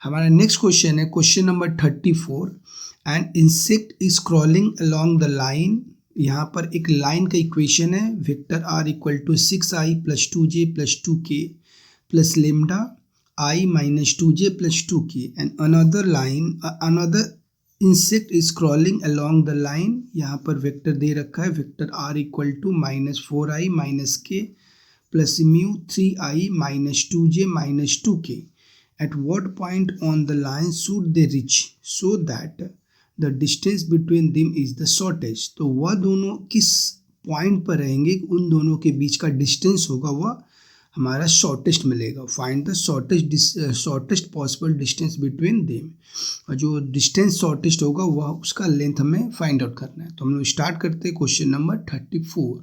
हमारा next question है question number 34। An insect is crawling along the line. यहाँ पर एक लाइन का इक्वेशन है vector R equal to 6i plus 2j plus 2k plus lambda i minus 2j plus 2k and another insect is crawling along the line. यहाँ पर vector दे रखा है vector R equal to -4i minus k plus mu 3i minus 2j minus 2k। At what point on the line should they reach so that the distance between them is the shortest? तो वह दोनों किस point पर रहेंगे, उन दोनों के बीच का डिस्टेंस होगा वह हमारा शॉर्टेस्ट मिलेगा। Find the shortest possible distance between them. और जो डिस्टेंस शॉर्टेस्ट होगा वह उसका लेंथ हमें फाइंड आउट करना है। तो हम लोग स्टार्ट करते हैं क्वेश्चन नंबर 34।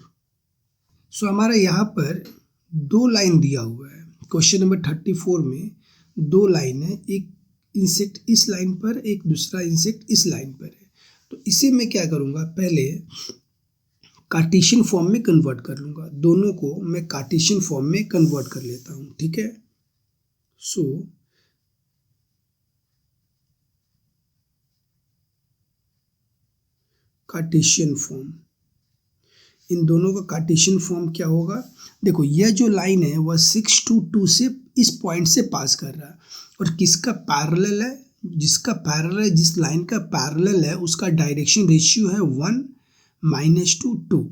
सो हमारा यहाँ पर दो लाइन दिया हुआ है। क्वेश्चन नंबर 34 में दो लाइन है, एक इंसेक्ट इस लाइन पर, एक दूसरा इंसेक्ट इस लाइन पर है। तो इसे मैं क्या करूँगा, पहले कार्टेशियन फॉर्म में कन्वर्ट कर लूँगा। दोनों को मैं कार्टेशियन फॉर्म में कन्वर्ट कर लेता हूँ, ठीक है। सो कार्टेशियन फॉर्म, इन दोनों का कार्टेशियन फॉर्म क्या होगा। देखो यह जो लाइन है वह 6 to 2 से इस पॉइंट से पास कर रहा है और किसका पैरेलल है, जिसका पैरेलल है, जिस लाइन का पैरेलल है उसका डायरेक्शन रेशियो है 1 - 2।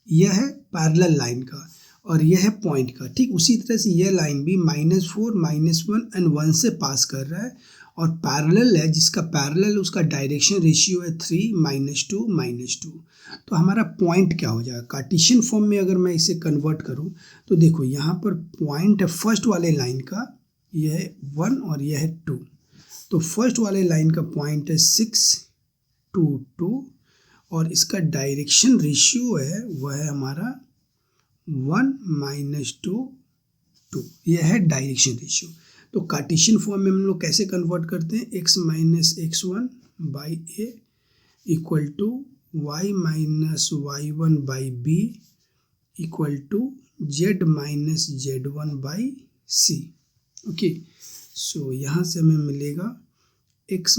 यह है पैरेलल लाइन का और यह है पॉइंट का। ठीक उसी तरह से यह लाइन भी -4 -1 एंड 1 से पास कर रहा है और पैरेलल है, जिसका पैरेलल उसका डायरेक्शन रेशियो है 3 - 2। तो हमारा पॉइंट क्या हो जाएगा कार्टेशियन फॉर्म में, अगर मैं इसे कन्वर्ट करूं तो देखो यहाँ पर पॉइंट है फर्स्ट वाले लाइन का, यह है 1 और यह है 2। तो फर्स्ट वाले लाइन का पॉइंट है 6 to 2 और इसका डायरेक्शन रेशियो है वह है हमारा 1 - 2। यह है डायरेक्शन रेशियो। तो कार्टेशियन फॉर्म में हम लोग कैसे कन्वर्ट करते हैं, x - x1 by a equal to y - y1 by b equal to z - z1 by c। Okay, so यहाँ से हमें मिलेगा x -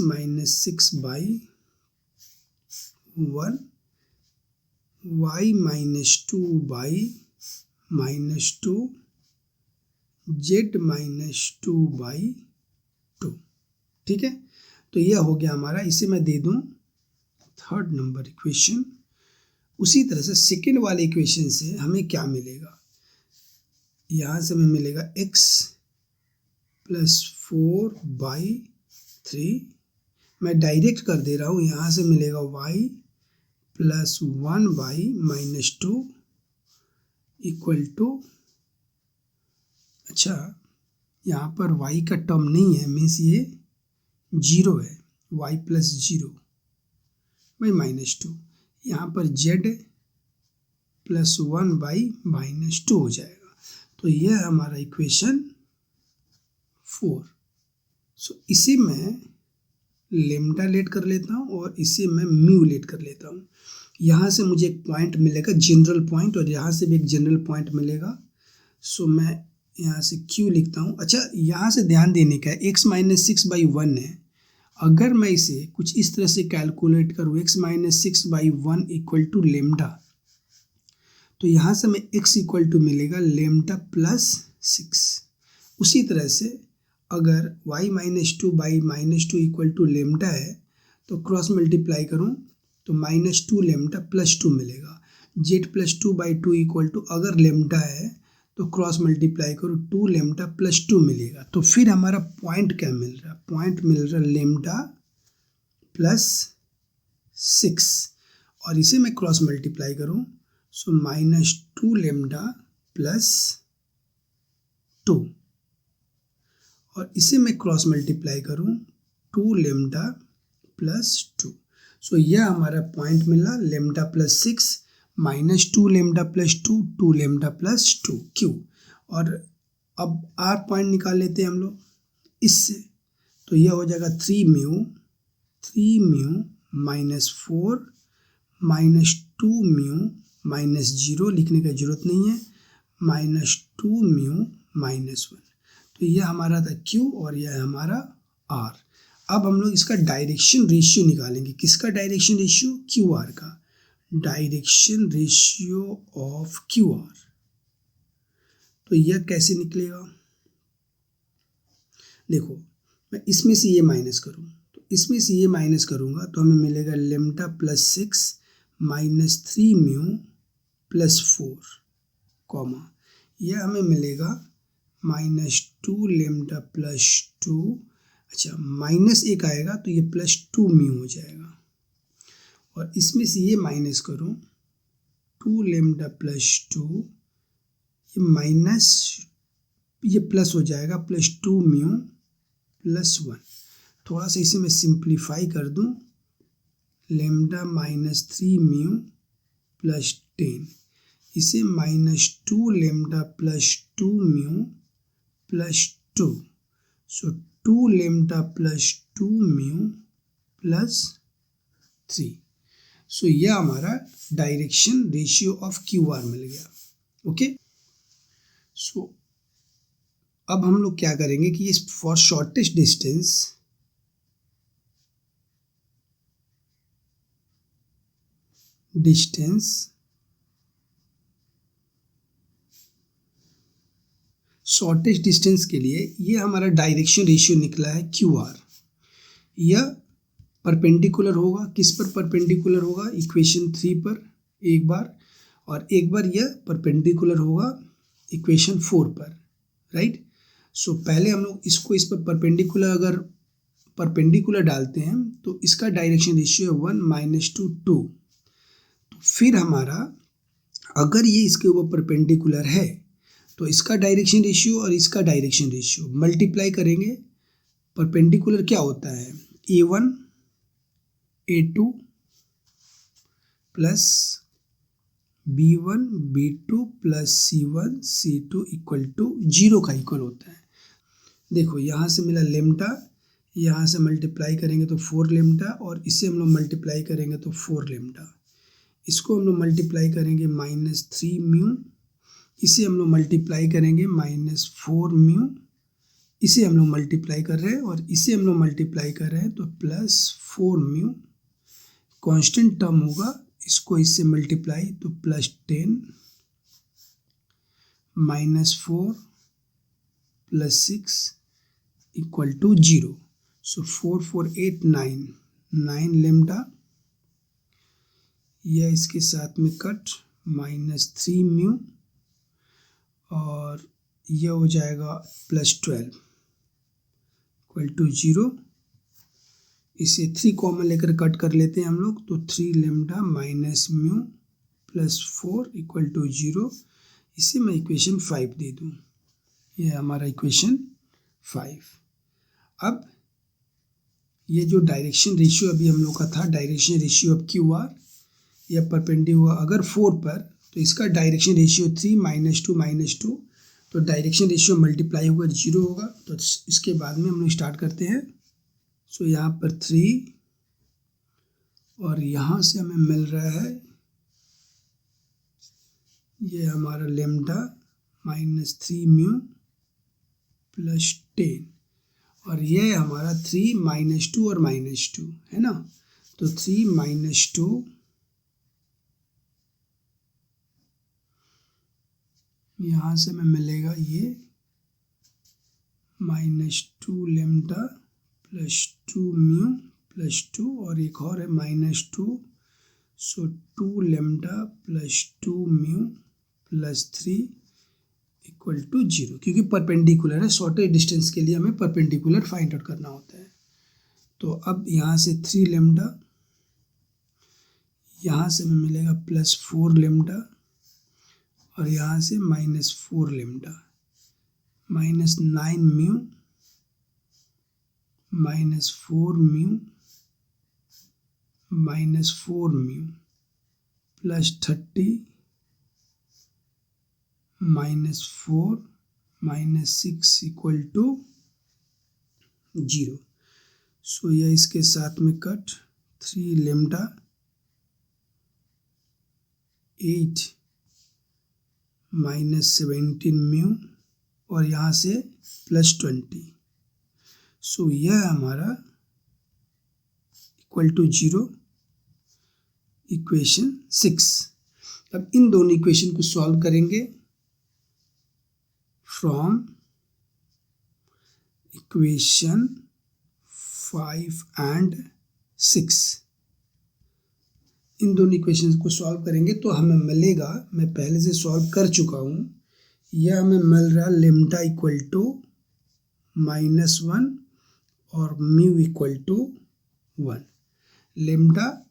6 by 1 y - 2 by -2 z - 2 by 2। ठीक है, तो यह हो गया हमारा। इसे मैं दे दूं थर्ड नंबर इक्वेशन। उसी तरह से सेकेंड वाले इक्वेशन से हमें क्या मिलेगा, यहाँ से हमें मिलेगा x + 4 बाई 3। मैं डायरेक्ट कर दे रहा हूँ, यहाँ से मिलेगा y + 1 बाई -2 इक्वल टू, अच्छा यहाँ पर y का टर्म नहीं है, मीन्स ये 0 है, y + 0 बाई -2। यहाँ पर z + 1 बाई -2 हो जाएगा। तो यह हमारा इक्वेशन 4। सो इसे मैं लेमडा लेट कर लेता हूँ और इसे मैं म्यू लेट कर लेता हूँ। यहाँ से मुझे एक पॉइंट मिलेगा जनरल पॉइंट और यहाँ से भी एक जनरल पॉइंट मिलेगा। सो मैं यहाँ से q लिखता हूँ। अच्छा यहाँ से ध्यान देने का है, x - 6 बाई 1 है। अगर मैं इसे कुछ इस तरह से कैलकुलेट करूँ, x - 6 by 1 equal to lambda, तो यहाँ से हमें x इक्वल टू मिलेगा लेमडा प्लस 6। उसी तरह से अगर y - 2 by -2 equal to lambda है तो क्रॉस मल्टीप्लाई करूँ तो -2 लेमडा प्लस 2 मिलेगा। z + 2 बाई 2 इक्वल टू, अगर लेमडा है तो क्रॉस मल्टीप्लाई करो 2 लेमडा प्लस 2 मिलेगा। तो फिर हमारा पॉइंट क्या मिल रहा है, पॉइंट मिल रहा है लेमडा प्लस 6 और इसे मैं क्रॉस मल्टीप्लाई करूँ सो -2 लेमडा प्लस 2 और इसे मैं क्रॉस मल्टीप्लाई करूँ 2 लेमडा प्लस 2। सो यह हमारा पॉइंट मिला lambda plus 6 -2 lambda plus 2 2 lambda plus 2 Q. और अब आर पॉइंट निकाल लेते हैं हम लोग इससे, तो यह हो जाएगा 3 म्यू -4 -2 म्यू -0, लिखने की जरूरत नहीं है, -2 म्यू -1। तो यह हमारा था क्यू और यह हमारा आर। अब हम लोग इसका डायरेक्शन रेशियो निकालेंगे। किसका डायरेक्शन रेशियो? क्यू आर का। Direction ratio of Q are. तो यह कैसे निकलेगा? देखो, मैं इसमें से ये माइनस करूँ, तो इसमें से ये माइनस करूँगा तो हमें मिलेगा lambda plus 6 minus 3 mu plus 4 comma, यह हमें मिलेगा -2 लेमडा प्लस 2। अच्छा, माइनस एक आएगा तो ये प्लस 2 म्यू हो जाएगा, और इसमें से ये माइनस करूँ 2 लेमडा प्लस 2, ये माइनस, ये प्लस हो जाएगा प्लस 2 म्यू प्लस 1। थोड़ा सा इसे मैं सिंप्लीफाई कर दूं, लेमडा -3 म्यू प्लस 10, इसे -2 lambda plus 2 mu plus 2, so 2 lambda plus 2 mu plus 3। So यह हमारा direction ratio of Q R मिल गया। ओके, सो अब हम लोग क्या करेंगे कि इस for shortest distance shortest distance के लिए ये हमारा डायरेक्शन रेशियो निकला है क्यू आर। यह परपेंडिकुलर होगा, किस पर परपेंडिकुलर होगा? इक्वेशन 3 पर एक बार, और एक बार यह परपेंडिकुलर होगा इक्वेशन 4 पर, राइट। सो पहले हम लोग इसको इस पर परपेंडिकुलर, अगर परपेंडिकुलर डालते हैं तो इसका डायरेक्शन रेशियो है 1 - 2 2। तो फिर हमारा, अगर ये इसके ऊपर परपेंडिकुलर है तो इसका डायरेक्शन रेशियो और इसका डायरेक्शन रेशियो मल्टीप्लाई करेंगे। परपेंडिकुलर क्या होता है? A1 A2 plus B1 B2 plus C1 C2 equal to 0 का इक्वल होता है। देखो, यहाँ से मिला लेमडा, यहाँ से मल्टीप्लाई करेंगे तो 4 लेमडा, और इसे हम लोग मल्टीप्लाई करेंगे तो 4 लेमडा। इसको हम लोग मल्टीप्लाई करेंगे -3 म्यू, इसे हम लोग मल्टीप्लाई करेंगे -4 म्यू, इसे हम लोग मल्टीप्लाई कर रहे हैं, और इसे हम लोग मल्टीप्लाई कर रहे हैं तो +4 म्यू। कांस्टेंट टर्म होगा, इसको इससे मल्टीप्लाई तो +10 -4 + 6 इक्वल टू 0। सो 4 4 8 9 लेमडा, यह इसके साथ में कट -3 म्यू, और यह हो जाएगा +12 इक्वल टू 0। इसे 3 कॉमन लेकर कट कर लेते हैं हम लोग, तो 3 lambda minus mu plus 4 equal to 0। इसे मैं इक्वेशन 5 दे दूँ, यह हमारा इक्वेशन 5। अब ये जो डायरेक्शन रेशियो अभी हम लोग का था, direction ratio of Q are, यह परपेंडिकुलर अगर 4 पर, तो इसका डायरेक्शन रेशियो 3 - 2 -2, तो डायरेक्शन रेशियो मल्टीप्लाई होकर 0 होगा। तो इसके बाद में हम लोग स्टार्ट करते हैं। सो यहाँ पर 3, और यहाँ से हमें मिल रहा है ये हमारा लेमडा -3 म्यू प्लस 10, और ये हमारा 3 - 2 और -2 है ना। तो 3 - 2, यहाँ से हमें मिलेगा ये -2 लेमडा प्लस 2 म्यू प्लस 2, और एक और है -2, so 2 lambda plus 2 mu plus 3 equal to 0, क्योंकि परपेंडिकुलर है। शॉर्टेस्ट डिस्टेंस के लिए हमें परपेंडिकुलर फाइंड आउट करना होता है। तो अब यहाँ से 3 लेमडा, यहाँ से हमें मिलेगा +4 लेमडा, और यहाँ से -4 lambda, -9 mu -4 mu -4 mu plus 30 -4 -6 equal to 0। So यह इसके साथ में कट 3 लेमडा 8 -17 म्यू, और यहाँ से +20। सो यह हमारा इक्वल टू 0 इक्वेशन 6। अब इन दोनों इक्वेशन को सॉल्व करेंगे फ्रॉम इक्वेशन 5 एंड 6। इन दोनों इक्वेशंस को सॉल्व करेंगे तो हमें मिलेगा, मैं पहले से सॉल्व कर चुका हूँ, यह हमें मिल रहा लेम्डा इक्वल टू -1 और म्यू इक्वल टू 1। लेम्डा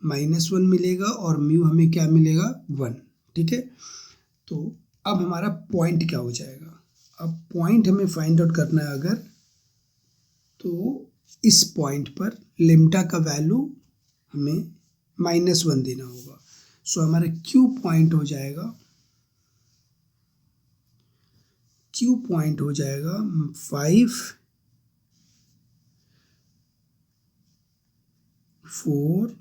-1 मिलेगा और म्यू हमें क्या मिलेगा 1। ठीक है, तो अब हमारा पॉइंट क्या हो जाएगा। अब पॉइंट हमें फाइंड आउट करना है अगर, तो इस पॉइंट पर लेम्डा का वैल्यू हमें -1 देना होगा। सो हमारा क्यू पॉइंट हो जाएगा, क्यू पॉइंट हो जाएगा 5, 4,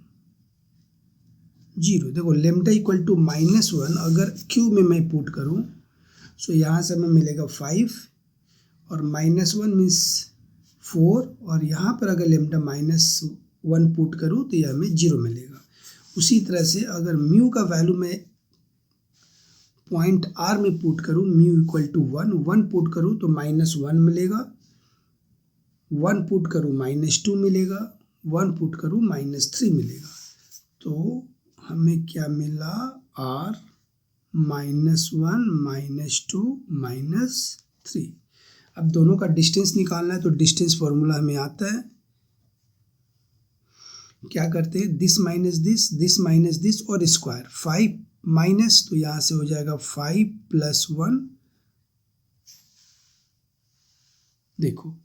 0। देखो लेम्डा इक्वल टू -1 अगर क्यू में मैं पुट करूँ, सो यहाँ से हमें मिलेगा 5 और -1 मीन्स 4, और यहाँ पर अगर लेम्डा -1 पुट करूँ तो यह हमें 0 मिलेगा। उसी तरह से अगर म्यू का वैल्यू मैं पॉइंट आर में पुट करूँ, म्यू इक्वल टू 1 पुट करूँ तो -1 मिलेगा, 1 पुट करूँ -2 मिलेगा, 1 पुट करूँ -3 मिलेगा। तो हमें क्या मिला, r -1 -2 -3। अब दोनों का डिस्टेंस निकालना है तो डिस्टेंस फॉर्मूला हमें आता है। क्या करते हैं, दिस माइनस दिस और स्क्वायर, 5 माइनस, तो यहाँ से हो जाएगा 5 + 1। देखो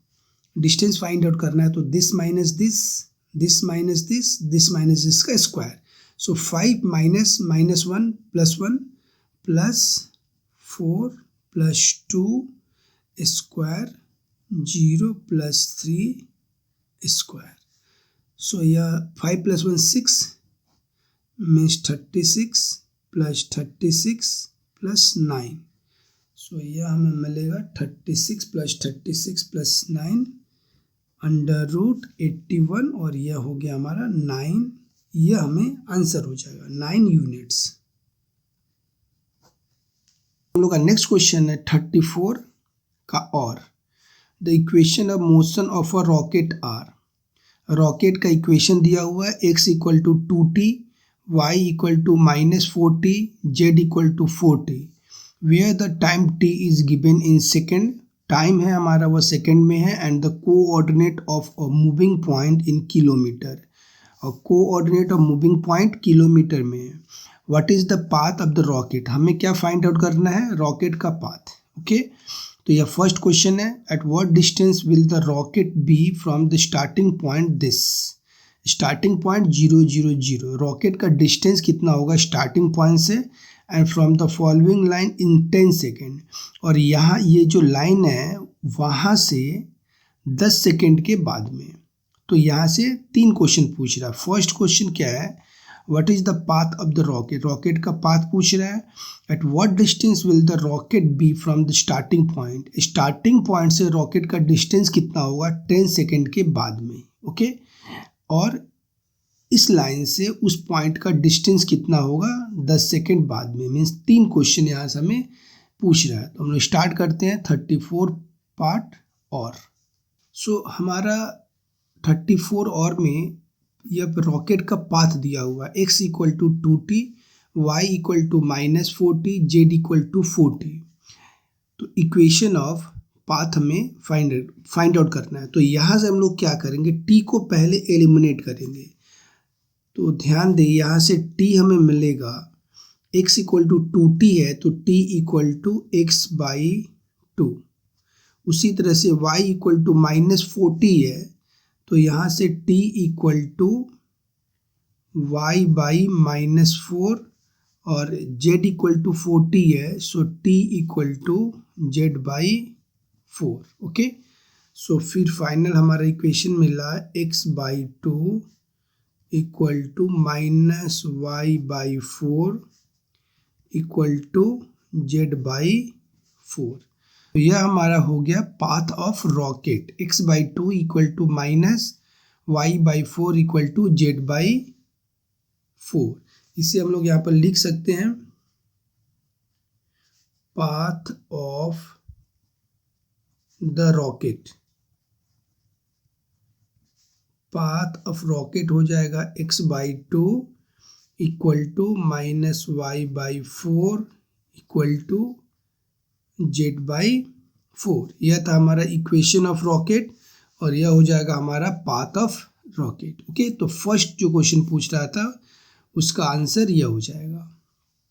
डिस्टेंस फाइंड आउट करना है तो दिस माइनस दिस का स्क्वायर। सो 5 माइनस -1 + 1 प्लस 4 + 2 स्क्वायर 0 + 3 स्क्वायर। सो यह 5 + 1 6 मीन्स 36 + 36 + 9। सो यह हमें मिलेगा 36 + 36 + 9 √81, और यह हो गया हमारा 9। यह हमें आंसर हो जाएगा 9 यूनिट्स। हम लोग का नेक्स्ट क्वेश्चन है 34 का, और the equation of motion of a rocket R. Rocket का इक्वेशन दिया हुआ है, x = 2t, y = -4t, z = 4t, where the time t is given in second. Time है हमारा वह सेकेंड में है, and the coordinate of a moving point in kilometre, और coordinate of moving point kilometre में है। What is the path of the rocket, हमें क्या फाइंड आउट करना है, रॉकेट का पाथ। ओके, तो यह फर्स्ट क्वेश्चन है, at what distance will the rocket be from the starting point this. Starting point 0 0 0, rocket का डिस्टेंस कितना होगा स्टार्टिंग पॉइंट से, and from the following line in 10 second. और यहाँ ये जो लाइन है वहाँ से 10 सेकेंड के बाद में। तो यहाँ से 3 क्वेश्चन पूछ रहा है। फर्स्ट क्वेश्चन क्या है, what is the path of the rocket, rocket का पाथ पूछ रहा है। At what distance will the rocket be from the starting point, starting point से रॉकेट का डिस्टेंस कितना होगा 10 सेकेंड के बाद में। ओके, और इस लाइन से उस पॉइंट का डिस्टेंस कितना होगा 10 सेकेंड बाद में। मीन्स 3 क्वेश्चन यहाँ से हमें पूछ रहा है। तो हम लोग स्टार्ट करते हैं 34 पार्ट और। सो हमारा 34 और में यह रॉकेट का पाथ दिया हुआ है, x = 2t, y = -4t, z = 4t। तो इक्वेशन ऑफ पाथ हमें फाइंड आउट करना है। तो यहाँ से हम लोग क्या करेंगे, t को पहले एलिमिनेट करेंगे। तो ध्यान दें यहाँ से t हमें मिलेगा, x = 2t है तो t = x/2। उसी तरह से y = -4t है तो यहाँ से t = y/-4, और z = 4t है सो t = z/4। ओके, सो फिर फाइनल हमारा इक्वेशन मिला x/2 = -y/4 = z/4। तो यह हमारा हो गया path of rocket, x/2 equal to minus y/4 equal to z/4। इसे हम लोग यहाँ पर लिख सकते हैं path of the rocket. Path of rocket हो जाएगा x/2 equal to minus y/4 equal to z/4। यह था हमारा इक्वेशन ऑफ रॉकेट और यह हो जाएगा हमारा पाथ ऑफ रॉकेट। ओके, तो फर्स्ट जो क्वेश्चन पूछ रहा था उसका आंसर यह हो जाएगा।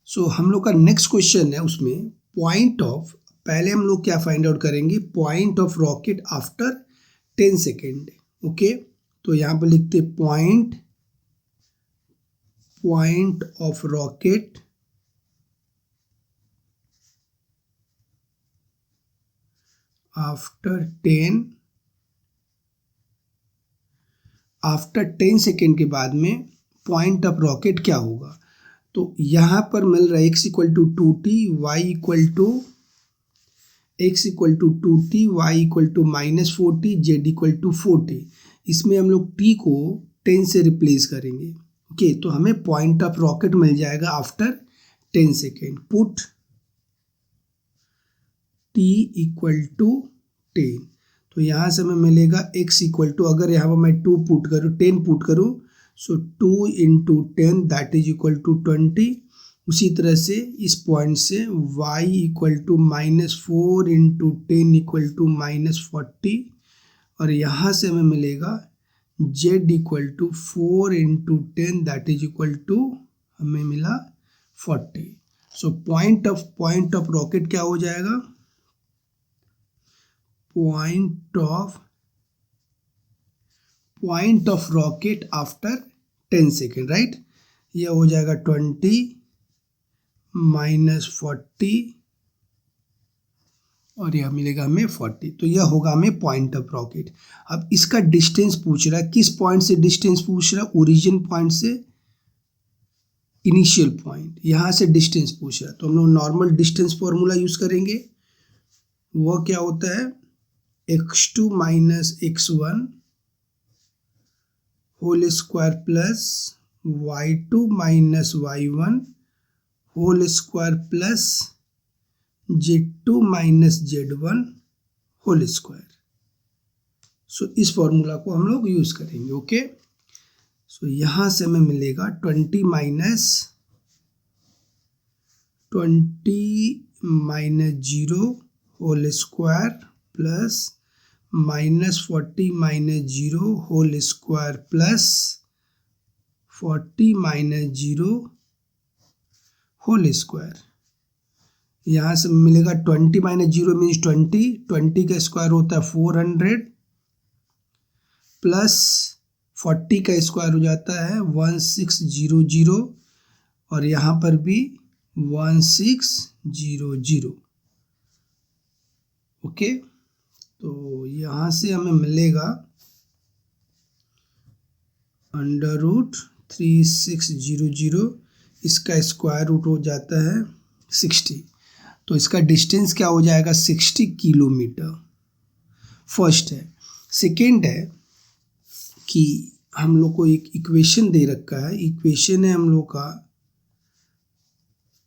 सो हम लोग का नेक्स्ट क्वेश्चन है, उसमें पॉइंट ऑफ, पहले हम लोग क्या फाइंड आउट करेंगे, point of rocket after 10 second. Okay, तो यहाँ पर लिखते point of rocket after 10 second के बाद में पॉइंट ऑफ रॉकेट क्या होगा। तो यहाँ पर मिल रहा है x equal to 2t, y equal to 2t, y equal to minus 4t, z equal to 4t। इसमें हम लोग t को 10 से रिप्लेस करेंगे। ओके, तो हमें पॉइंट ऑफ रॉकेट मिल जाएगा after 10 second. Put t equal to 10, तो यहाँ से हमें मिलेगा x इक्वल टू, अगर यहाँ पर मैं 2 पुट करूँ, 10 पुट करूँ, so 2 into 10 that is equal to 20। उसी तरह से इस पॉइंट से y equal to minus 4 into 10 equal to minus 40, और यहाँ से हमें मिलेगा z equal to 4 into 10 that is equal to, हमें मिला 40। सो पॉइंट ऑफ रॉकेट क्या हो जाएगा, point of rocket after 10 second, right. यह हो जाएगा 20 माइनस 40 और यह मिलेगा हमें 40। तो यह होगा हमें पॉइंट ऑफ रॉकेट। अब इसका डिस्टेंस पूछ रहा है, किस पॉइंट से डिस्टेंस पूछ रहा है, ओरिजिन पॉइंट से इनिशियल पॉइंट, यहाँ से डिस्टेंस पूछ रहा है। तो हम लोग नॉर्मल डिस्टेंस फॉर्मूला यूज करेंगे। वह क्या होता है, x2 minus x1 whole square plus y2 minus y1 whole square plus z2 minus z1 whole square. So इस फॉर्मूला को हम लोग यूज करेंगे। ओके, सो यहाँ से हमें मिलेगा 20 minus 0 whole square plus minus 40 minus 0 whole square plus 40 minus 0 whole square. यहाँ से मिलेगा 20 माइनस 0 मीन्स 20 का स्क्वायर होता है 400 प्लस 40 का स्क्वायर हो जाता है 1600 और यहाँ पर भी 1600। ओके, तो यहाँ से हमें मिलेगा √3600, इसका स्क्वायर रूट हो जाता है 60। तो इसका डिस्टेंस क्या हो जाएगा, 60 किलोमीटर। फर्स्ट है। सेकेंड है कि हम लोग को एक इक्वेशन दे रखा है, इक्वेशन है हम लोग का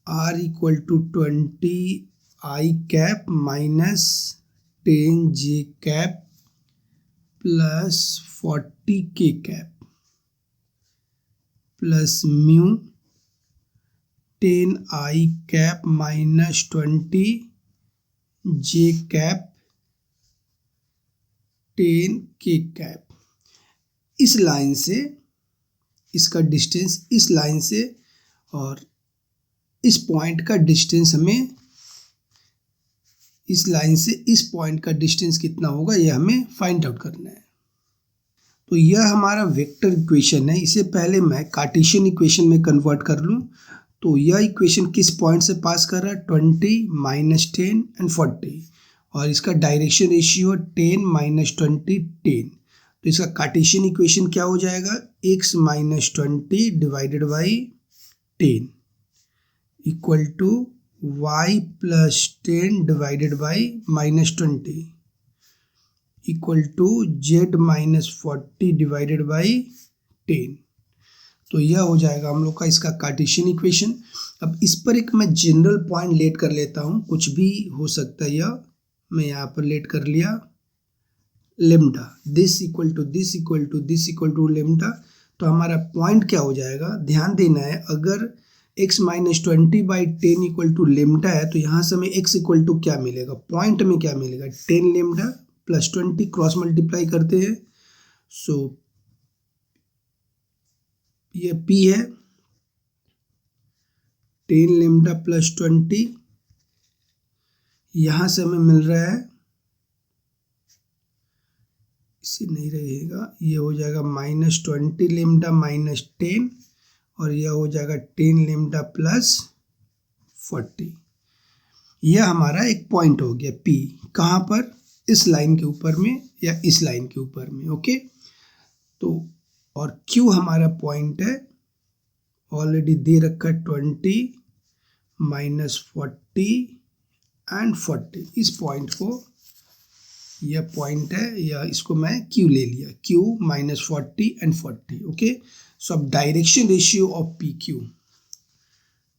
r equal to 20i cap minus 10j cap plus 40k cap plus mu 10i cap minus 20j cap 10k cap. इस लाइन से इसका डिस्टेंस, इस लाइन से और इस पॉइंट का डिस्टेंस, हमें इस लाइन से इस पॉइंट का डिस्टेंस कितना होगा यह हमें फाइंड आउट करना है। तो यह हमारा वेक्टर इक्वेशन है। इसे पहले मैं कार्टेशियन इक्वेशन में कन्वर्ट कर लूँ। तो यह इक्वेशन किस पॉइंट से पास कर रहा है, 20 माइनस 10 एंड 40, और इसका डायरेक्शन रेशियो 10 माइनस 20 10। तो इसका कार्टेशियन इक्वेशन क्या हो जाएगा, x minus 20 divided by 10 equal to y plus 10 divided by -20 equal to z minus 40 divided by 10। तो यह हो जाएगा हम लोग का इसका कार्टेशियन इक्वेशन। अब इस पर एक मैं जनरल पॉइंट लेट कर लेता हूँ, कुछ भी हो सकता है यह, मैं यहाँ पर लेट कर लिया lambda, this equal to this equal to this equal to lambda. तो हमारा पॉइंट क्या हो जाएगा, ध्यान देना है, अगर x minus 20 by 10 equal to lambda है तो यहाँ से हमें x इक्वल टू क्या मिलेगा, पॉइंट में क्या मिलेगा, 10 लेमडा प्लस 20, क्रॉस मल्टीप्लाई करते हैं। सो ये p है 10 लेमडा प्लस 20, यहाँ से हमें मिल रहा है, इसे नहीं रहेगा, ये हो जाएगा -20 लेमडा माइनस 10 और यह हो जाएगा 10 लेमडा प्लस 40। यह हमारा एक पॉइंट हो गया P, कहाँ पर, इस लाइन के ऊपर में या इस लाइन के ऊपर में, ओके। तो और Q हमारा पॉइंट है, ऑलरेडी दे रखा है 20 माइनस 40 एंड 40, इस पॉइंट को, यह पॉइंट है या इसको मैं Q ले लिया, Q minus 40 and 40, okay. So अब direction ratio of PQ,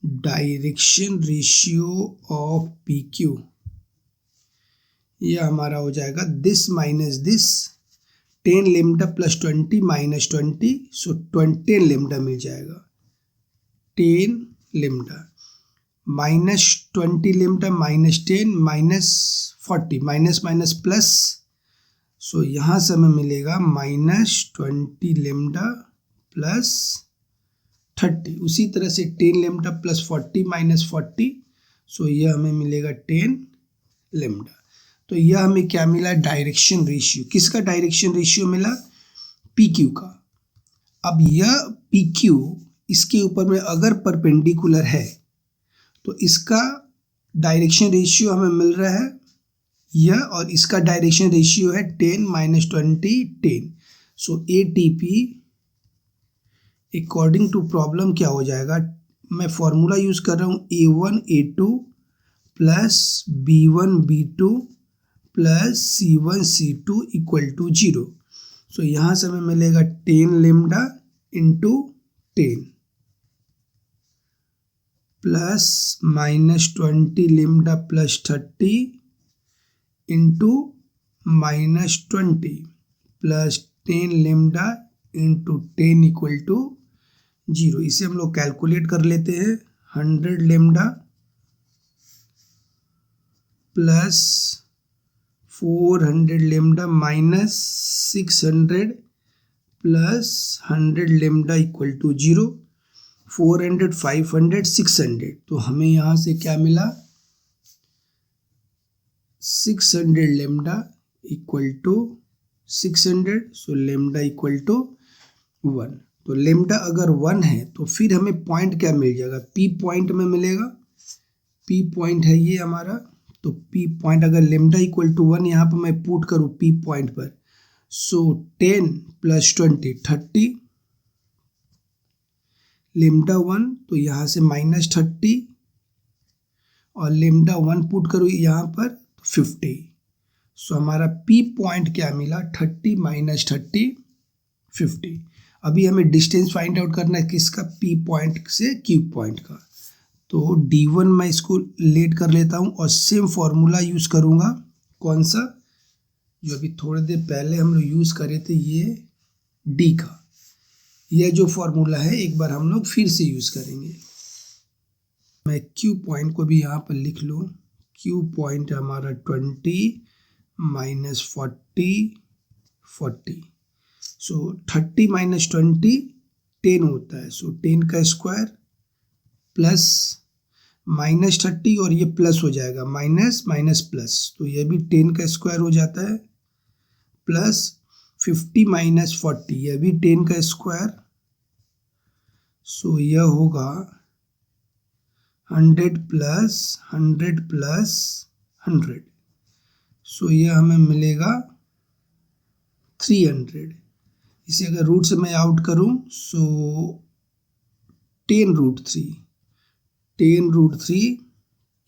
direction ratio of PQ, यह हमारा हो जाएगा this minus this, 10 lambda plus 20 minus 20, so 10 lambda मिल जाएगा, 10 lambda minus 20 lambda minus 10 minus 40, minus minus plus, so यहाँ से हमें मिलेगा -20 लेमडा प्लस 30। उसी तरह से 10 लेमडा प्लस 40 माइनस 40, सो यह हमें मिलेगा 10 लेमडा। तो यह हमें क्या मिला, डायरेक्शन रेशियो, किसका डायरेक्शन रेशियो मिला, PQ का। अब यह PQ इसके ऊपर में अगर परपेंडिकुलर है तो इसका डायरेक्शन रेशियो हमें मिल रहा है यह, और इसका डायरेक्शन रेशियो है 10 minus 20 10। So ATP according to problem क्या हो जाएगा, मैं फॉर्मूला यूज कर रहा हूँ A1 A2 plus B1 B2 plus C1 C2 equal to 0। So यहाँ से हमें मिलेगा 10 lambda into 10 plus -20 lambda plus 30 into -20 plus 10 lambda into 10 equal to 0। इसे हम लोग कैलकुलेट कर लेते हैं, 100 lambda plus 400 lambda minus 600 plus 100 lambda equal to 0, 400 500 600, तो हमें यहाँ से क्या मिला, 600 lambda equal to 600, so lambda equal to 1। तो लेमडा अगर 1 है तो फिर हमें पॉइंट क्या मिल जाएगा, P पॉइंट में मिलेगा, P पॉइंट है ये हमारा। तो P पॉइंट अगर लेमडा इक्वल टू 1 यहाँ पर मैं पुट करूँ P पॉइंट पर, सो 10 प्लस 20 30, लेमडा 1 तो यहाँ से -30 और लेमडा 1 पुट करूँ यहाँ पर 50। सो हमारा P पॉइंट क्या मिला, 30 माइनस 30 50। अभी हमें डिस्टेंस फाइंड आउट करना है किसका, P पॉइंट से Q पॉइंट का। तो D1 मैं इसको लेट कर लेता हूँ और सेम फॉर्मूला यूज़ करूँगा, कौन सा, जो अभी थोड़ी देर पहले हम लोग यूज़ करे थे, ये D का। यह जो फॉर्मूला है एक बार हम लोग फिर से यूज़ करेंगे। मैं Q पॉइंट को भी यहाँ पर लिख लूँ, Q पॉइंट हमारा 20 माइनस 40 40, सो 30 माइनस 20 10 होता है, सो 10 का स्क्वायर प्लस -30 और ये प्लस हो जाएगा, माइनस माइनस प्लस, तो ये भी 10 का स्क्वायर हो जाता है, प्लस 50 माइनस 40, यह भी 10 का स्क्वायर, सो यह होगा 100 प्लस 100 प्लस 100, सो यह हमें मिलेगा 300। इसे अगर रूट से मैं आउट करूं, सो 10 रूट 3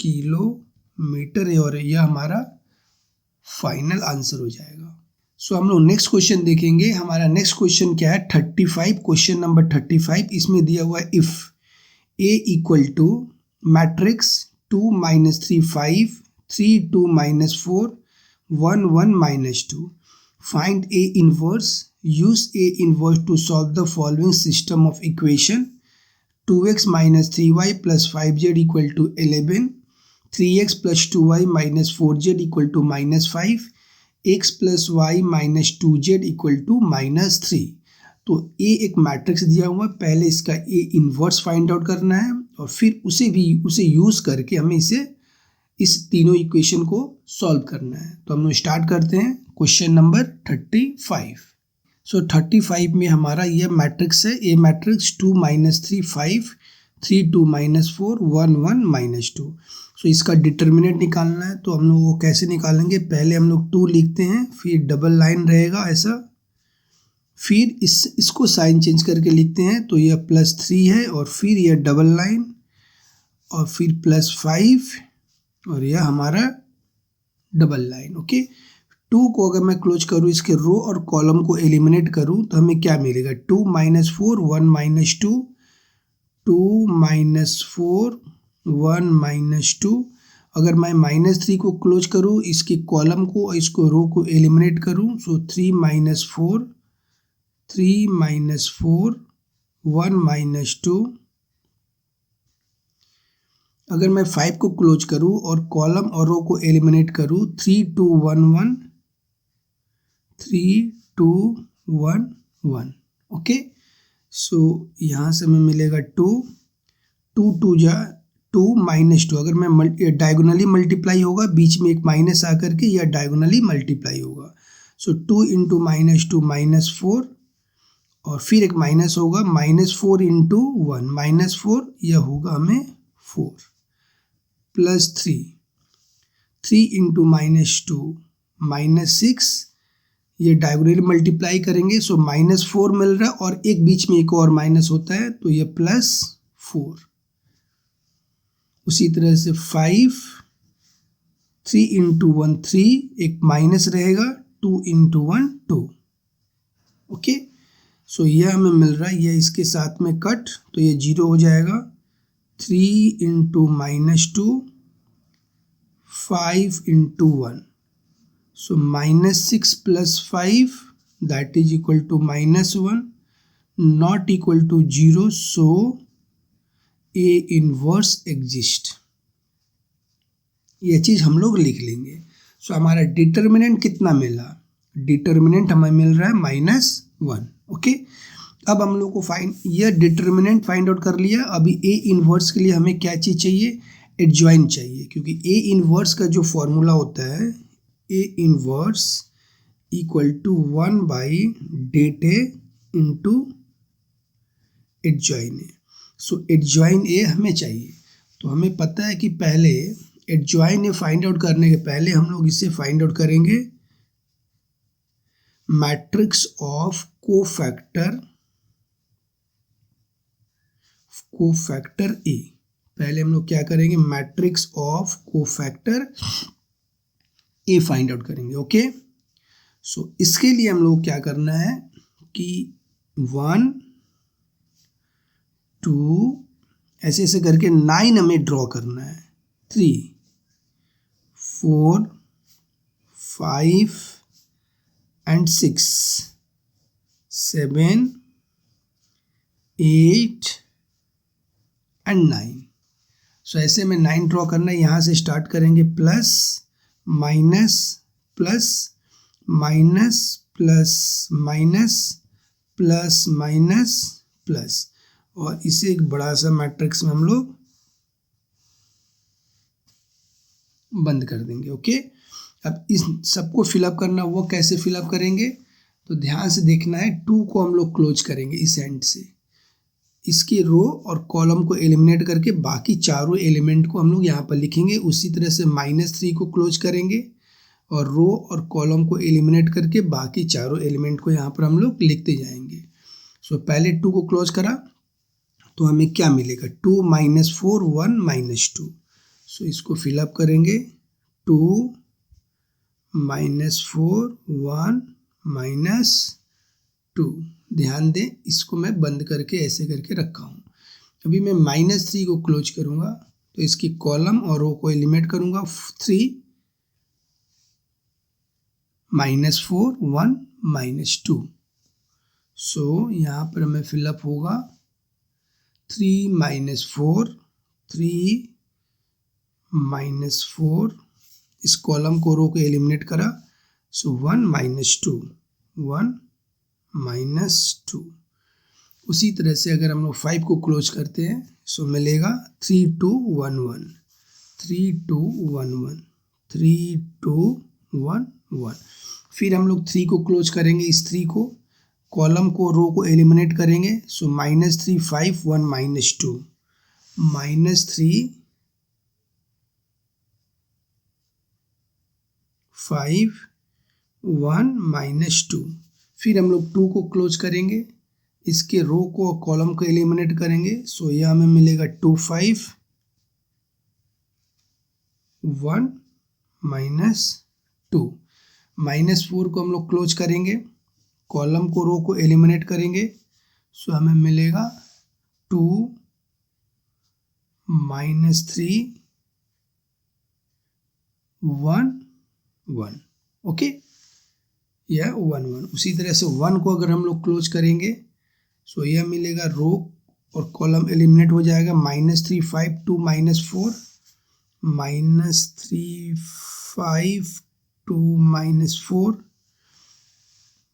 किलोमीटर है और यह हमारा फाइनल आंसर हो जाएगा। सो हम लोग नेक्स्ट क्वेश्चन देखेंगे। हमारा नेक्स्ट क्वेश्चन क्या है 35, क्वेश्चन नंबर 35। इसमें दिया हुआ है if A equal to matrix 2 - 3 5 3 2 - 4 1 1 - 2 find A inverse, use A inverse two solve the following system of equation 2x - 3y + 5z = 11 3x + 2y - 4z = -5 x + y - 2z = -3। तो ए एक matrix दिया हुआ है, पहले इसका ए इन्वर्स फाइंड आउट करना है और फिर उसे यूज़ करके हमें इस तीनों इक्वेशन को सॉल्व करना है। तो हम लोग स्टार्ट करते हैं क्वेश्चन नंबर 35। सो 35 में हमारा यह मैट्रिक्स है, ए मैट्रिक्स 2 - 3 5 3 2 - 4 1 1 - 2। सो इसका डिटर्मिनेंट निकालना है। तो हम लोग वो कैसे निकालेंगे, पहले हम लोग 2 लिखते हैं, फिर डबल लाइन रहेगा ऐसा, फिर इसको साइन चेंज करके लिखते हैं तो यह +3 है और फिर यह डबल लाइन और फिर +5 और यह हमारा डबल लाइन। ओके, 2 को अगर मैं क्लोज करूँ, इसके रो और कॉलम को एलिमिनेट करूँ तो हमें क्या मिलेगा 2 - 4 1 - 2 2 - 4 1 - 2। अगर मैं -3 को क्लोज करूँ, इसके कॉलम को और इसको रो को एलिमिनेट करूँ, सो 3 - 4 3 - 4 1 - 2। अगर मैं 5 को क्लोज करूँ और कॉलम और रो को एलिमिनेट करूँ, 3 2 1 1 3 2 1 1। ओके, सो यहाँ से हमें मिलेगा 2 2 2 जा 2 -2। अगर मैं डायगोनली मल्टीप्लाई होगा, बीच में एक माइनस आकर के यह डायगोनली मल्टीप्लाई होगा। सो 2 × -2 -4 और फिर एक माइनस होगा, -4 × 1 -4, यह होगा हमें 4 +3 3 × -2 -6, ये डायगोनली मल्टीप्लाई करेंगे, सो -4 मिल रहा है और एक बीच में एक और माइनस होता है तो ये +4। उसी तरह से 5 3 × 1 3, एक माइनस रहेगा, 2 × 1 2। ओके, सो यह हमें मिल रहा है, यह इसके साथ में कट तो ये 0 हो जाएगा। 3 × -2 5 × 1, so -6 + 5 that is equal to -1, not equal to 0, so A inverse exist. ये चीज़ हम लोग लिख लेंगे। सो हमारा डिटर्मिनेंट कितना मिला, डिटर्मिनेंट हमें मिल रहा है -1। ओके, अब हम लोग को यह डिटर्मिनेंट फाइंड आउट कर लिया। अभी ए इनवर्स के लिए हमें क्या चीज़ चाहिए, एडजॉइन चाहिए, क्योंकि ए इनवर्स का जो फॉर्मूला होता है, A inverse equal to 1/det into adjoint A. So adjoint A हमें चाहिए, तो हमें पता है कि पहले एडजॉइन ए फाइंड आउट करने के पहले हम लोग इसे फाइंड आउट करेंगे मैट्रिक्स ऑफ कोफैक्टर ए। पहले हम लोग क्या करेंगे, matrix of cofactor A find out करेंगे। ओके, सो इसके लिए हम लोग क्या करना है कि 1 2 ऐसे ऐसे करके 9 हमें ड्रॉ करना है, 3 4 5 and 6 7 8 and 9। सो ऐसे में 9 ड्रॉ करना है। यहाँ से स्टार्ट करेंगे, plus minus plus minus plus minus plus minus plus, और इसे एक बड़ा सा मैट्रिक्स में हम लोग बंद कर देंगे। ओके, अब इस सबको फिलअप करना, वो कैसे फिलअप करेंगे तो ध्यान से देखना है। 2 को हम लोग क्लोज करेंगे इस एंड से, इसके रो और कॉलम को एलिमिनेट करके बाकी चारों एलिमेंट को हम लोग यहाँ पर लिखेंगे। उसी तरह से -3 को क्लोज करेंगे और रो और कॉलम को एलिमिनेट करके बाकी चारों एलिमेंट को यहाँ पर हम लोग लिखते जाएंगे। सो पहले 2 को क्लोज करा तो हमें क्या मिलेगा, 2 - 4 1 - 2, सो इसको फिलअप करेंगे 2 -4 1 -2। ध्यान दें इसको मैं बंद करके ऐसे करके रखा हूँ। अभी मैं -3 को क्लोज करूँगा तो इसकी कॉलम और रो को एलिमिनेट करूँगा 3 -4 1 -2। सो यहाँ पर हमें फिलअप होगा 3 -4 3 -4, इस कॉलम को रो को एलिमिनेट करा सो 1 -2 1 -2। उसी तरह से अगर हम लोग 5 को क्लोज करते हैं सो मिलेगा 3 2 1 1 3 2 1 1 3 2 1 1। फिर हम लोग 3 को क्लोज करेंगे, इस 3 को कॉलम को रो को एलिमिनेट करेंगे सो -3 5 1 -2 -3 5 1 -2। फिर हम लोग 2 को क्लोज करेंगे, इसके रो को और कॉलम को एलिमिनेट करेंगे सो यह हमें मिलेगा 2 5 1 -2। -4 को हम लोग क्लोज करेंगे, कॉलम को रो को एलिमिनेट करेंगे सो हमें मिलेगा 2 -3 1 1। ओके, यह 1 1। उसी तरह से 1 को अगर हम लोग क्लोज करेंगे सो यह मिलेगा रो और कॉलम एलिमिनेट हो जाएगा -3 5 2 -4 -3 5 2 -4।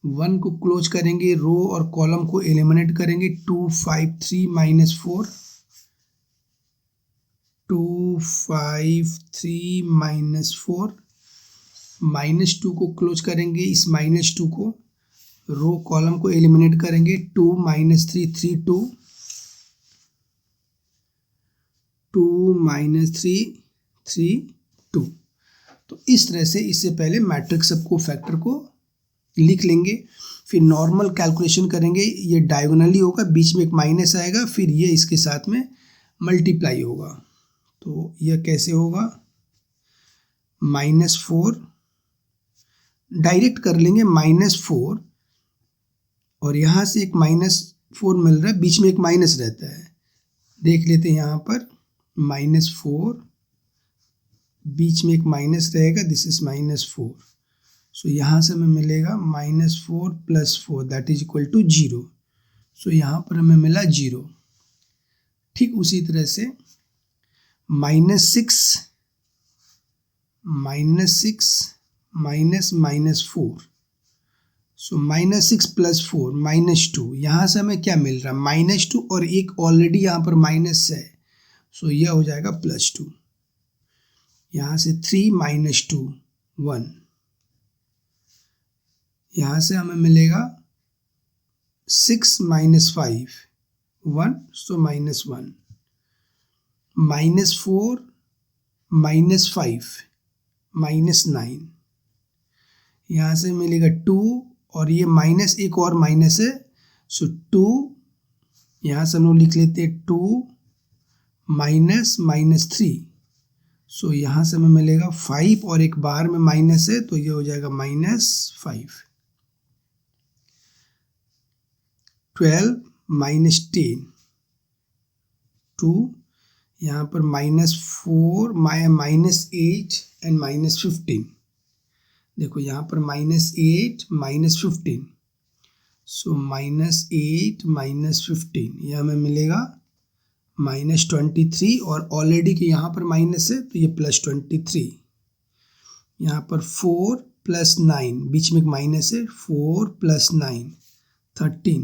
1 को क्लोज करेंगे, रो और कॉलम को एलिमिनेट करेंगे 2 5 3 -4 2 5 3 -4। -2 को क्लोज करेंगे, इस -2 को रो कॉलम को एलिमिनेट करेंगे 2 -3 3 2 2 -3 3 2। तो इस तरह से इससे पहले मैट्रिक्स सबको फैक्टर को लिख लेंगे, फिर नॉर्मल कैलकुलेशन करेंगे। ये डायगोनली होगा, बीच में एक माइनस आएगा, फिर ये इसके साथ में मल्टीप्लाई होगा। तो यह कैसे होगा, -4 डायरेक्ट कर लेंगे -4 और यहाँ से एक -4 मिल रहा है, बीच में एक माइनस रहता है, देख लेते हैं यहाँ पर -4 बीच में एक माइनस रहेगा, दिस इज -4। सो यहाँ से हमें मिलेगा -4 + 4 that is equal to 0। So यहाँ पर हमें मिला 0। ठीक उसी तरह से -6 -4। सो -6 + 4 -2। यहाँ से हमें क्या मिल रहा है, -2 और एक ऑलरेडी यहाँ पर माइनस है, सो यह हो जाएगा +2। यहाँ से 3 -2 1। यहाँ से हमें मिलेगा 6 - 5 1, सो -1। -4 -5 -9। यहाँ से मिलेगा 2 और ये माइनस एक और माइनस है, सो 2 यहाँ से हम लोग लिख लेते हैं 2 -3। सो यहाँ से हमें मिलेगा 5 और एक बार में माइनस है तो ये हो जाएगा -5। 12 -10 2, यहाँ पर -4 -8 एंड -15। देखो यहाँ पर -8 -15, सो -8 -15 यह हमें मिलेगा -23 और ऑलरेडी के यहाँ पर माइनस है तो ये +23। यहाँ पर 4 + 9 बीच में एक माइनस है, 4 + 9 13।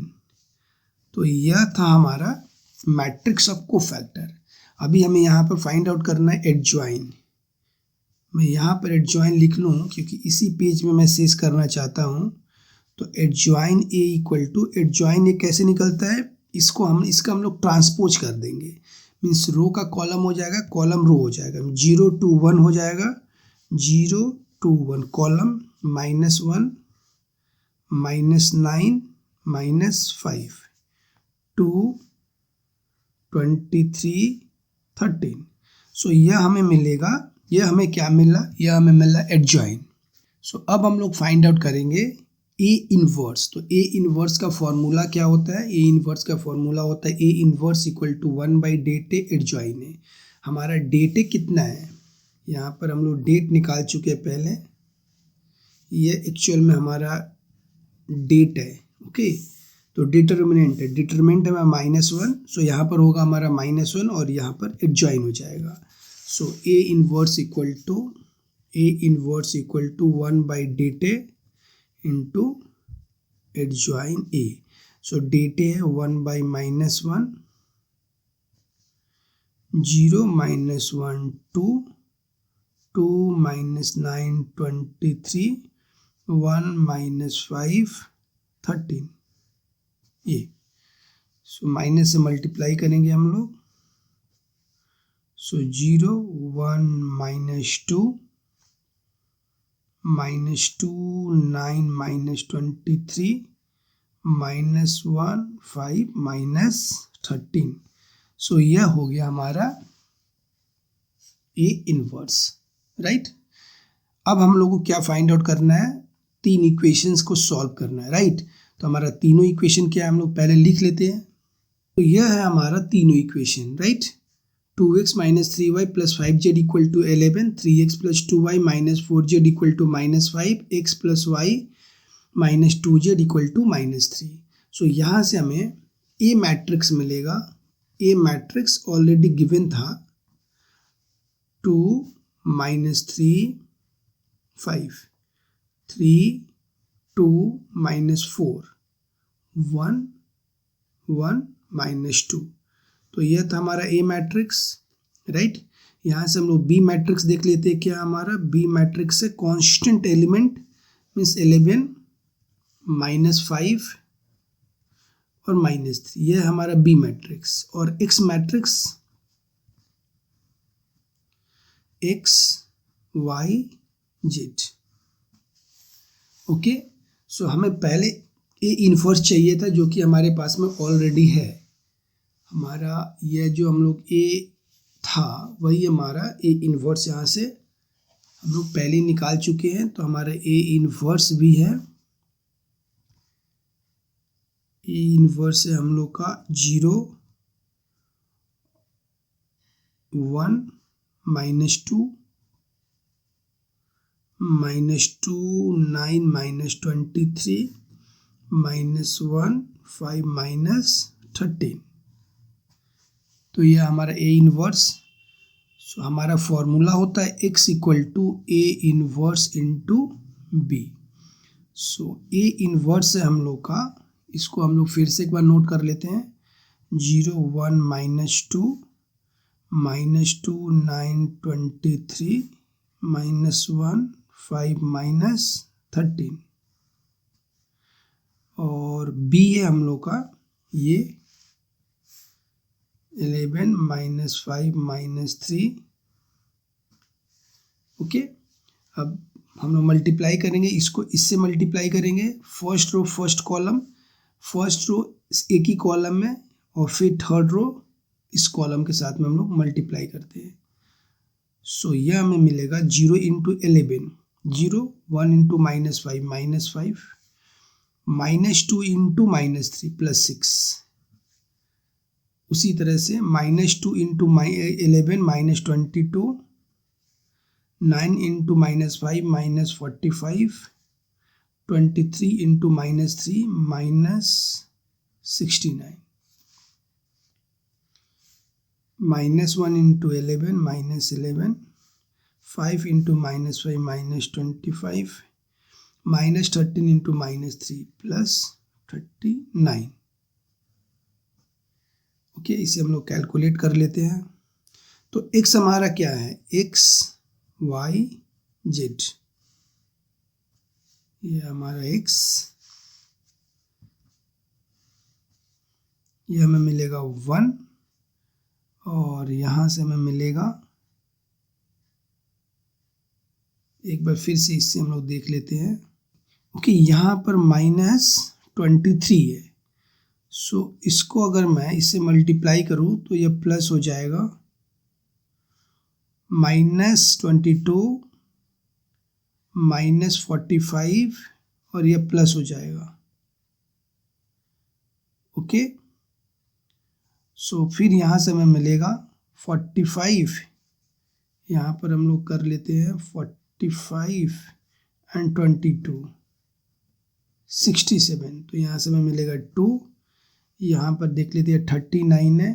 तो यह था हमारा मैट्रिक्स ऑफ कोफैक्टर। अभी हमें यहाँ पर फाइंड आउट करना है एडजॉइन। मैं यहाँ पर एडजॉइन लिख लूँ क्योंकि इसी पेज में मैं शेष करना चाहता हूँ। तो एडजॉइन A = एडजॉइन A कैसे निकलता है, इसका हम लोग ट्रांसपोज कर देंगे, मीन्स रो का कॉलम हो जाएगा, कॉलम रो हो जाएगा, 0 2 1 हो जाएगा, 0 2 1 कॉलम -1 -9 -5 2 23 13। सो यह हमें मिलेगा, यह हमें क्या मिला, यह हमें मिला एडजॉइन। सो अब हम लोग फाइंड आउट करेंगे ए इनवर्स। तो ए इनवर्स का फॉर्मूला क्या होता है? ए इनवर्स का फॉर्मूला होता है A inverse equal to 1 by det A adjoint A. हमारा डेट ए कितना है? यहाँ पर हम लोग डेट निकाल चुके हैं पहले, ये एक्चुअल में हमारा डेट है। ओके, तो डिटर्मिनेंट है, डिटर्मिनेंट है -1, सो यहाँ पर होगा हमारा -1 और यहाँ पर एडजॉइन हो जाएगा। So A inverse equal to 1 by det A into adjoint A. So det A है 1 बाई -1, 0 -1 2 2 -9 23 1 -5 13 ये। सो माइनस से मल्टीप्लाई करेंगे हम लोग। सो 0 1 -2 -2 9 -23 -1 5 -13। सो यह हो गया हमारा ए इनवर्स, राइट। अब हम लोग को क्या फाइंड आउट करना है? 3 इक्वेशंस को सॉल्व करना है, राइट। तो हमारा तीनों इक्वेशन क्या है हम लोग पहले लिख लेते हैं। तो यह है हमारा तीनों equation, right. 2x - 3y + 5z = 11, 3x + 2y - 4z = -5, x + y - 2z = -3। सो यहाँ से हमें ए मैट्रिक्स मिलेगा। ए मैट्रिक्स ऑलरेडी गिवन था, 2 -3 5 3 2 -4 1 1 -2। तो यह था हमारा ए मैट्रिक्स, राइट। यहाँ से हम लोग बी मैट्रिक्स देख लेते हैं। क्या हमारा बी मैट्रिक्स है? कांस्टेंट एलिमेंट मीन्स 11 -5 और -3, यह हमारा बी मैट्रिक्स। और X matrix x y z। Okay, so हमें पहले ए इनवर्स चाहिए था जो कि हमारे पास में ऑलरेडी है। हमारा यह जो हम लोग ए था वही हमारा ए इनवर्स यहाँ से हम लोग पहले ही निकाल चुके हैं। तो हमारा ए इनवर्स भी है, ए इनवर्स है हम लोग का 0 1 -2 -2 9 -23 -1 5 -13। तो यह हमारा ए इनवर्स। सो हमारा फॉर्मूला होता है x = A inverse into B. So A inverse है हम लोग का, इसको हम लोग फिर से एक बार नोट कर लेते हैं। 0 1 -2 -2 9 23 -1 5 -13 और बी है हम लोग का ये 11 -5 -3। ओके, अब हम लोग मल्टीप्लाई करेंगे, इसको इससे मल्टीप्लाई करेंगे। First row first column, first row एक ही कॉलम में और फिर थर्ड रो इस कॉलम के साथ में हम लोग मल्टीप्लाई करते हैं। सो यह हमें मिलेगा 0 × 11 0 1 × -5 -5 -2 × -3 +6। उसी तरह से -2 × 11 -22 9 × -5 -45 23 × -3 -69 -1 × 11 -11 5 × -5 -25 -13 × -3 +39। ओके, इसे हम लोग कैलकुलेट कर लेते हैं। तो x हमारा क्या है? x y z, ये हमारा x, ये हमें मिलेगा 1 और यहाँ से हमें मिलेगा, एक बार फिर से इससे हम लोग देख लेते हैं। ओके, यहाँ पर -23 है। सो इसको अगर मैं इससे मल्टीप्लाई करूँ तो यह प्लस हो जाएगा -22 -45 और ये प्लस हो जाएगा। ओके, सो फिर यहाँ से हमें मिलेगा 45, यहाँ पर हम लोग कर लेते हैं 45 एंड 22 67, तो यहाँ से हमें मिलेगा 2, यहाँ पर देख लेते हैं 39 है,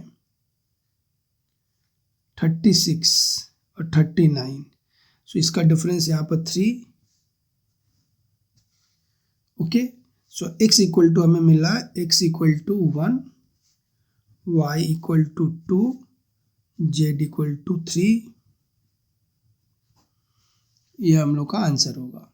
36 और 39, सो इसका डिफरेंस यहाँ पर 3। Okay, so x equal to हमें मिला x equal to 1, y equal to 2, z equal to 3, यह हम लोग का आंसर होगा।